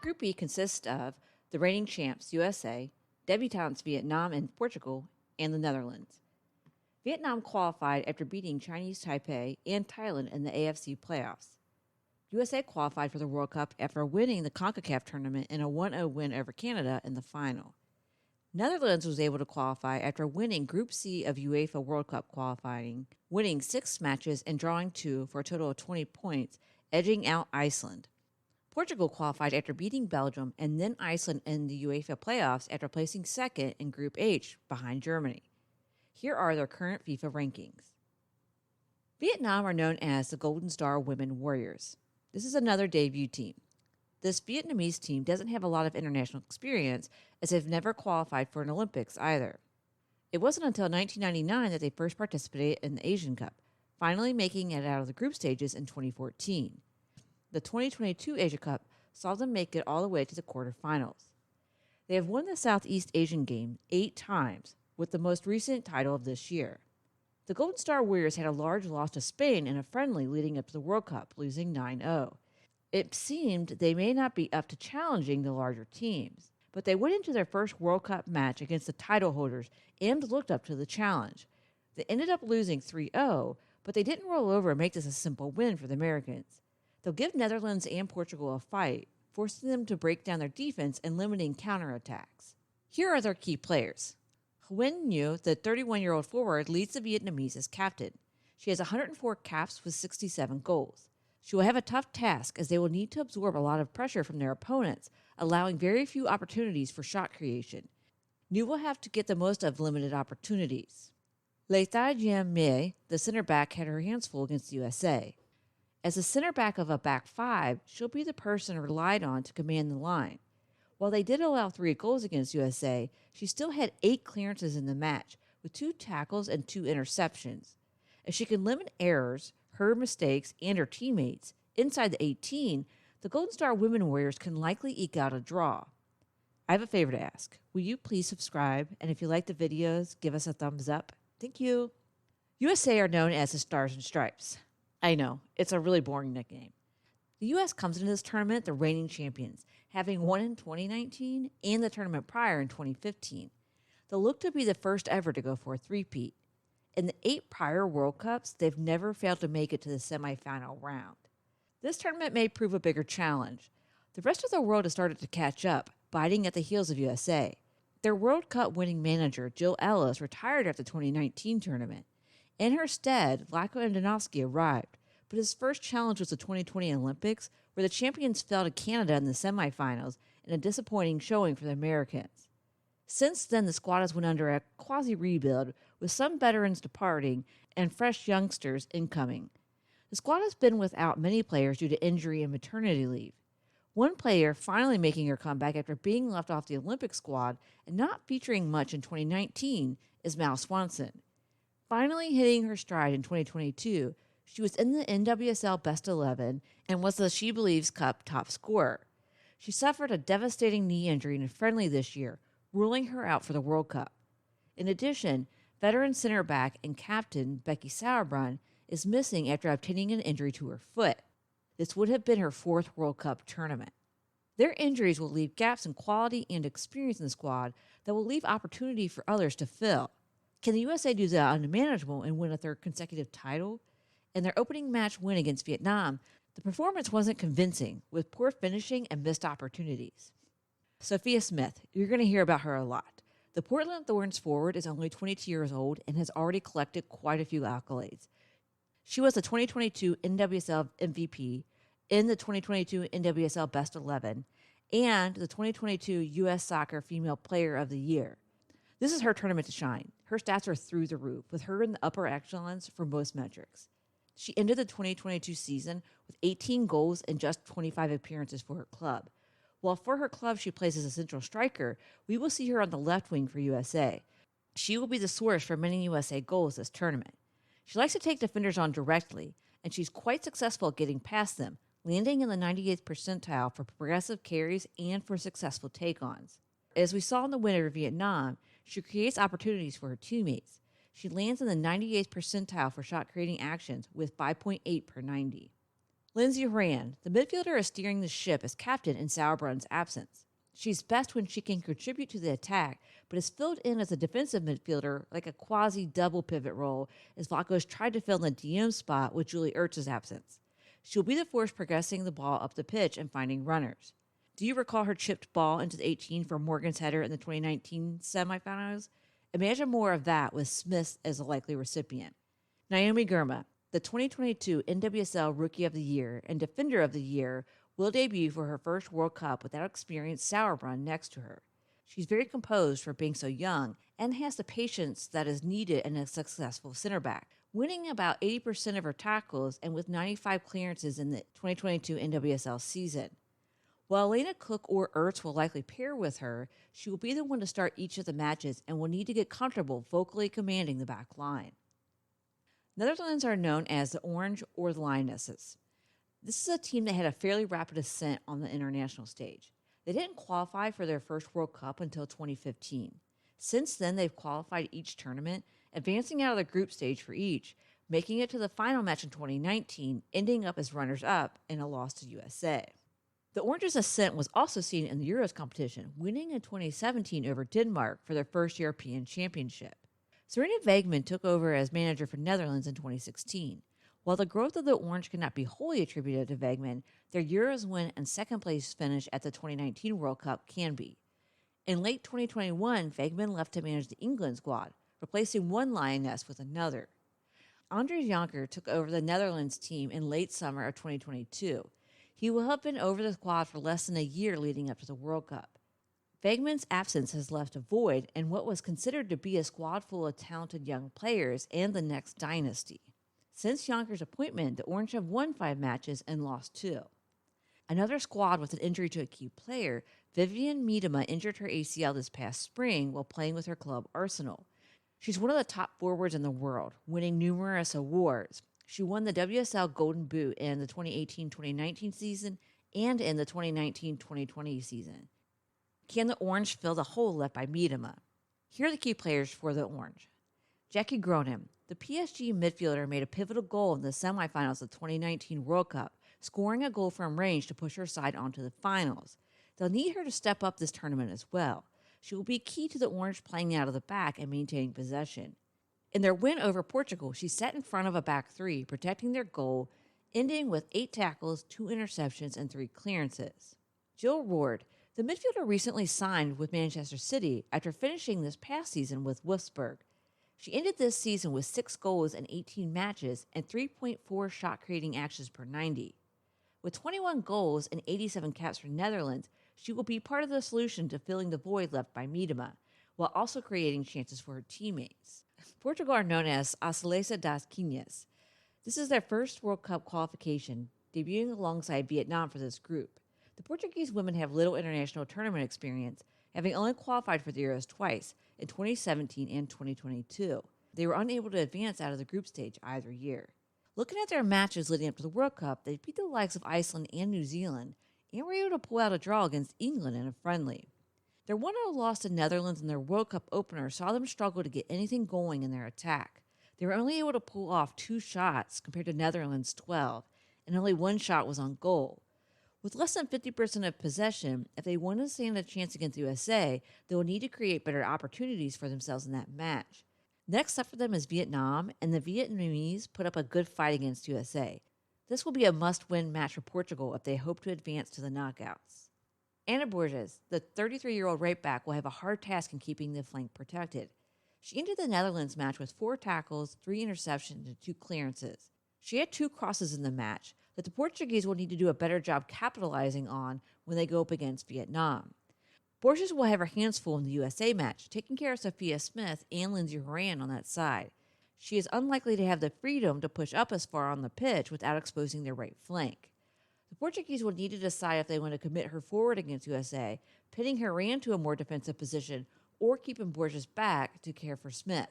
Group E consists of the reigning champs USA, debutantes Vietnam and Portugal, and the Netherlands. Vietnam qualified after beating Chinese Taipei and Thailand in the AFC playoffs. USA qualified for the World Cup after winning the CONCACAF tournament in a 1-0 win over Canada in the final. Netherlands was able to qualify after winning Group C of UEFA World Cup qualifying, winning 6 matches and drawing 2 for a total of 20 points, edging out Iceland. Portugal qualified after beating Belgium and then Iceland in the UEFA playoffs after placing second in Group H behind Germany. Here are their current FIFA rankings. Vietnam are known as the Golden Star Women Warriors. This is another debut team. This Vietnamese team doesn't have a lot of international experience as they've never qualified for an Olympics either. It wasn't until 1999 that they first participated in the Asian Cup, finally making it out of the group stages in 2014. The 2022 Asia Cup saw them make it all the way to the quarterfinals. They have won the Southeast Asian Games 8 times, with the most recent title of this year. The Golden Star Warriors had a large loss to Spain in a friendly leading up to the World Cup, losing 9-0. It seemed they may not be up to challenging the larger teams, but they went into their first World Cup match against the title holders and looked up to the challenge. They ended up losing 3-0, but they didn't roll over and make this a simple win for the Americans. They'll give Netherlands and Portugal a fight, forcing them to break down their defense and limiting counterattacks. Here are their key players. Nguyen Nhu, the 31-year-old forward, leads the Vietnamese as captain. She has 104 caps with 67 goals. She will have a tough task as they will need to absorb a lot of pressure from their opponents, allowing very few opportunities for shot creation. Nhu will have to get the most of limited opportunities. Le Thai Giam Mie, the center back, had her hands full against the USA. As a center back of a back five, she'll be the person relied on to command the line. While they did allow 3 goals against USA, she still had 8 clearances in the match, with 2 tackles and 2 interceptions. If she can limit errors, her mistakes, and her teammates inside the 18, the Golden Star Women Warriors can likely eke out a draw. I have a favor to ask. Will you please subscribe? And if you like the videos, give us a thumbs up. Thank you. USA are known as the Stars and Stripes. I know, it's a really boring nickname. The U.S. comes into this tournament the reigning champions, having won in 2019 and the tournament prior in 2015. They'll look to be the first ever to go for a three-peat. In the 8 prior World Cups, they've never failed to make it to the semifinal round. This tournament may prove a bigger challenge. The rest of the world has started to catch up, biting at the heels of USA. Their World Cup winning manager, Jill Ellis, retired after the 2019 tournament. In her stead, Vlatko Andonovski arrived, but his first challenge was the 2020 Olympics, where the champions fell to Canada in the semifinals in a disappointing showing for the Americans. Since then, the squad has went under a quasi-rebuild, with some veterans departing and fresh youngsters incoming. The squad has been without many players due to injury and maternity leave. One player finally making her comeback after being left off the Olympic squad and not featuring much in 2019 is Mal Swanson. Finally hitting her stride in 2022, she was in the NWSL Best 11 and was the She Believes Cup top scorer. She suffered a devastating knee injury in a friendly this year, ruling her out for the World Cup. In addition, veteran center back and captain Becky Sauerbrunn is missing after obtaining an injury to her foot. This would have been her 4th World Cup tournament. Their injuries will leave gaps in quality and experience in the squad that will leave opportunity for others to fill. Can the USA do the unmanageable and win a 3rd consecutive title? In their opening match win against Vietnam, the performance wasn't convincing, with poor finishing and missed opportunities. Sophia Smith, you're going to hear about her a lot. The Portland Thorns forward is only 22 years old and has already collected quite a few accolades. She was the 2022 NWSL MVP, in the 2022 NWSL Best 11, and the 2022 U.S. Soccer Female Player of the Year. This is her tournament to shine. Her stats are through the roof, with her in the upper echelons for most metrics. She ended the 2022 season with 18 goals and just 25 appearances for her club. While for her club she plays as a central striker, we will see her on the left wing for USA. She will be the source for many USA goals this tournament. She likes to take defenders on directly, and she's quite successful at getting past them, landing in the 98th percentile for progressive carries and for successful take-ons. As we saw in the win over Vietnam, she creates opportunities for her teammates. She lands in the 98th percentile for shot-creating actions with 5.8 per 90. Lindsey Horan, the midfielder, is steering the ship as captain in Sauerbrun's absence. She's best when she can contribute to the attack, but is filled in as a defensive midfielder like a quasi-double pivot role as Vlachos tried to fill in the DM spot with Julie Ertz's absence. She'll be the force progressing the ball up the pitch and finding runners. Do you recall her chipped ball into the 18 for Morgan's header in the 2019 semifinals? Imagine more of that with Smith as a likely recipient. Naomi Girma, the 2022 NWSL Rookie of the Year and Defender of the Year, will debut for her first World Cup without experienced Sauerbrunn next to her. She's very composed for being so young and has the patience that is needed in a successful center back, winning about 80% of her tackles and with 95 clearances in the 2022 NWSL season. While Elena Cook or Ertz will likely pair with her, she will be the one to start each of the matches and will need to get comfortable vocally commanding the back line. Netherlands are known as the Orange or the Lionesses. This is a team that had a fairly rapid ascent on the international stage. They didn't qualify for their first World Cup until 2015. Since then, they've qualified each tournament, advancing out of the group stage for each, making it to the final match in 2019, ending up as runners-up in a loss to USA. The Orange's ascent was also seen in the Euros competition, winning in 2017 over Denmark for their first European Championship. Serena Wegman took over as manager for Netherlands in 2016. While the growth of the Orange cannot be wholly attributed to Wegman, their Euros win and second-place finish at the 2019 World Cup can be. In late 2021, Wegman left to manage the England squad, replacing one Lioness with another. Andries Jonker took over the Netherlands team in late summer of 2022. He will have been over the squad for less than a year leading up to the World Cup. Wegman's absence has left a void in what was considered to be a squad full of talented young players and the next dynasty. Since Jonker's appointment, the Orange have won 5 matches and lost 2. Another squad with an injury to a key player, Vivian Miedema injured her ACL this past spring while playing with her club Arsenal. She's one of the top forwards in the world, winning numerous awards. She won the WSL Golden Boot in the 2018-2019 season and in the 2019-2020 season. Can the Orange fill the hole left by Miedema? Here are the key players for the Orange. Jackie Groningen, the PSG midfielder, made a pivotal goal in the semifinals of the 2019 World Cup, scoring a goal from range to push her side onto the finals. They'll need her to step up this tournament as well. She will be key to the Orange playing out of the back and maintaining possession. In their win over Portugal, she sat in front of a back three, protecting their goal, ending with 8 tackles, 2 interceptions, and 3 clearances. Jill Roord, the midfielder, recently signed with Manchester City after finishing this past season with Wolfsburg. She ended this season with 6 goals in 18 matches and 3.4 shot-creating actions per 90. With 21 goals and 87 caps for Netherlands, she will be part of the solution to filling the void left by Miedema, while also creating chances for her teammates. Portugal are known as a Seleção das Quinhas. This is their first World Cup qualification, debuting alongside Vietnam for this group. The Portuguese women have little international tournament experience, having only qualified for the Euros twice, in 2017 and 2022. They were unable to advance out of the group stage either year. Looking at their matches leading up to the World Cup, they beat the likes of Iceland and New Zealand, and were able to pull out a draw against England in a friendly. Their 1-0 loss to Netherlands in their World Cup opener saw them struggle to get anything going in their attack. They were only able to pull off 2 shots compared to Netherlands' 12, and only 1 shot was on goal. With less than 50% of possession, if they want to stand a chance against the USA, they will need to create better opportunities for themselves in that match. Next up for them is Vietnam, and the Vietnamese put up a good fight against USA. This will be a must-win match for Portugal if they hope to advance to the knockouts. Ana Borges, the 33-year-old right back, will have a hard task in keeping the flank protected. She entered the Netherlands match with 4 tackles, 3 interceptions, and 2 clearances. She had 2 crosses in the match that the Portuguese will need to do a better job capitalizing on when they go up against Vietnam. Borges will have her hands full in the USA match, taking care of Sophia Smith and Lindsey Horan on that side. She is unlikely to have the freedom to push up as far on the pitch without exposing their right flank. The Portuguese will need to decide if they want to commit her forward against USA, pitting Horan to a more defensive position, or keeping Borges back to care for Smith.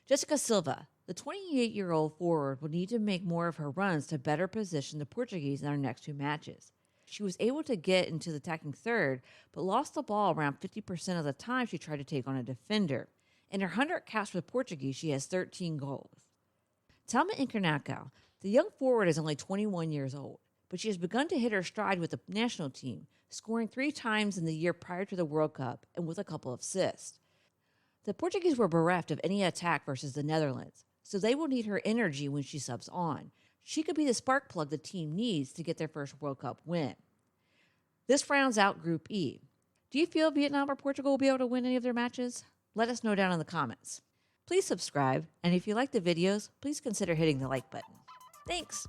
Jessica Silva, the 28-year-old forward, will need to make more of her runs to better position the Portuguese in their next 2 matches. She was able to get into the attacking third, but lost the ball around 50% of the time she tried to take on a defender. In her 100 caps with Portuguese, she has 13 goals. Thelma Inkernakel, the young forward, is only 21 years old. but she has begun to hit her stride with the national team, scoring 3 times in the year prior to the World Cup and with a couple of assists. The Portuguese were bereft of any attack versus the Netherlands, so they will need her energy when she subs on. She could be the spark plug the team needs to get their first World Cup win. This rounds out Group E. Do you feel Vietnam or Portugal will be able to win any of their matches? Let us know down in the comments. Please subscribe, and if you like the videos, please consider hitting the like button. Thanks!